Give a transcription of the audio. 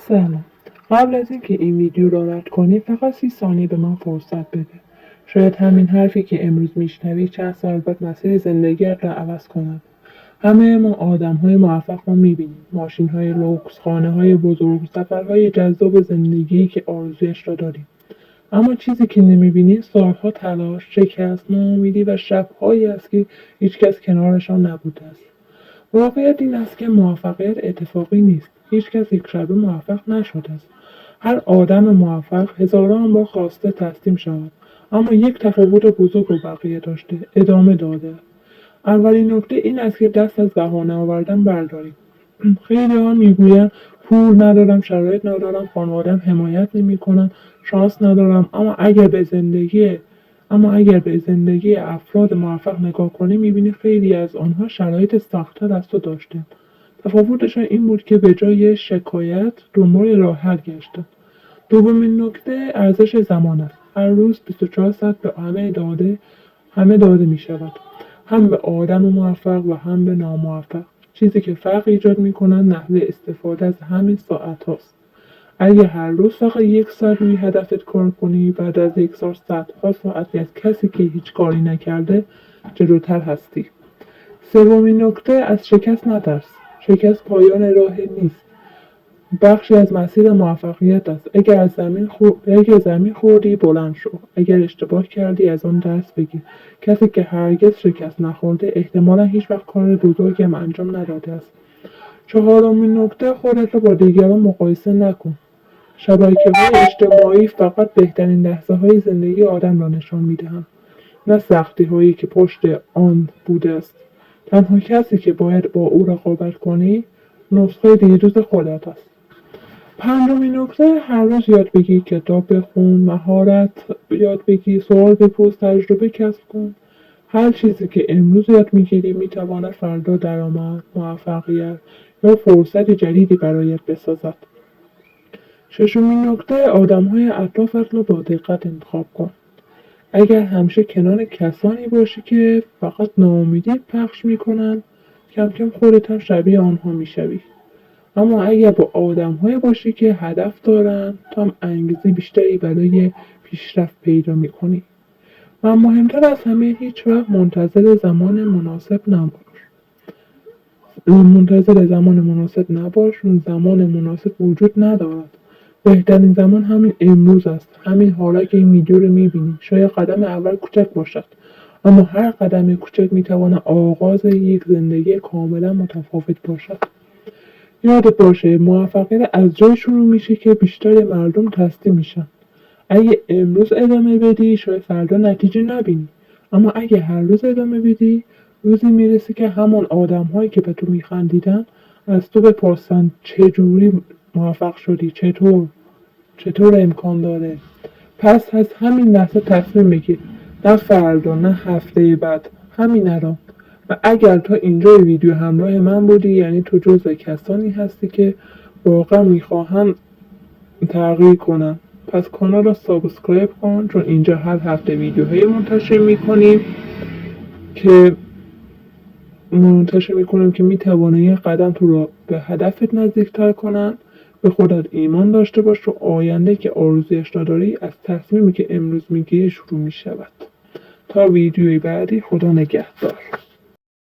سلام. قبل از اینکه این ویدیو را رد کنی فقط 30 ثانیه به من فرصت بده. شاید همین حرفی که امروز میشنوی چند سال بعد مسیر زندگیت را عوض کند. همه ما آدم‌های موفق را می‌بینیم. ماشین‌های لوکس، خانه‌های بزرگ، سفرهای جذاب زندگی که آرزویش را داریم. اما چیزی که نمی‌بینی سالها تلاش، شکست، ناامیدی و شب‌هایی است که هیچکس کنارشان نبوده است. واقعیت این است که موفقیت اتفاقی نیست. هیچکس یک شبه موفق نشده است. هر آدم موفق هزاران بار خواسته تسلیم شود، اما یک تفاوت بزرگ با بقیه داشته: ادامه داده. اولین نکته این است که دست از بهانه آوردن برداریم. خیلی‌ها میگویند پول ندارم، شرایط ندارم، خانواده‌ام حمایت نمی‌کنن، شانس ندارم. اما اگر به زندگی افراد موفق نگاه کنی می‌بینی خیلی از آنها شرایط سخت‌تر از تو داشتند. تفاوتشان این بود که به جای شکایت دنبال راه حل گشتند. دومین نکته ارزش زمان است. هر روز 24 ساعت به همه داده می شود. هم به آدم موفق و هم به ناموفق. چیزی که فرق ایجاد می کند نحوه استفاده از همین ساعت هاست. اگه هر روز فقط 1 ساعت روی هدفت کار کنی، بعد از 1 سال صدها ساعتی از کسی که هیچ کاری نکرده جلوتر هستی. سومین نکته: از شکست نترس. شکست پایان راه نیست، بخشی از مسیر موفقیت است. اگر زمین خوردی بلند شو، اگر اشتباه کردی از آن درس بگیر. کسی که هرگز شکست نخورده احتمالا هیچ وقت کار بزرگی هم انجام نداده است. چهارمین نکته: خودت را با دیگران مقایسه نکن. شبکه‌های اجتماعی فقط بهترین لحظه‌های زندگی آدم را نشان می‌دهند، نه سختی‌هایی که پشت آن بوده است. تنها کسی که باید با او رقابت کنی نسخه دیروز خودت است. پنجمین نکته: هر روز یاد بگیر، کتاب بخون، مهارت یاد بگیر، سوال بپرس، تجربه کسب کن. هر چیزی که امروز یاد میگیری میتواند فردا درآمد، موفقیت یا فرصت جدیدی برایت بسازد. ششمین نکته: آدم‌های اطرافت را با دقت انتخاب کن. اگر همیشه کنار کسانی باشی که فقط ناامیدی پخش میکنن، کم کم خودت هم شبیه آنها میشوی. اما اگر با آدم‌هایی باشی که هدف دارن، تو هم انگیزه بیشتری برای پیشرفت پیدا میکنی. و مهمتر از همه، هیچ وقت منتظر زمان مناسب نباش. اون زمان مناسب وجود ندارد. بهترین زمان همین امروز است. همین حالا که این ویدیو رو میبینی. شاید قدم اول کوچک باشد، اما هر قدم کوچک میتواند آغاز یک زندگی کاملا متفاوت باشد. یادت باشه موفقیت از جای شروع میشه که بیشتر مردم تسلیم میشن. اگه امروز ادامه بدی شاید فردا نتیجه نبینی، اما اگه هر روز ادامه بدی روزی میرسی که همون آدم‌هایی که به تو میخندیدن از تو بپرسن چجوری موفق شدی، چطور امکان داره. پس از همین لحظه تصمیم بگیر، نه فردا، نه هفته بعد، همین الان. و اگر تا اینجای ویدیو همراه من بودی یعنی تو جزو کسانی هستی که واقعا میخواهن تغییر کنن. پس کانال رو سابسکرایب کن، چون اینجا هر هفته ویدیوهای منتشر میکنیم که میتوانه یه قدم تو رو به هدفت نزدیکتر کنن. به خودت ایمان داشته باش و آینده که آرزویش داری از تصمیمی که امروز میگیری شروع میشود. تا ویدیوی بعدی، خدا نگهدار.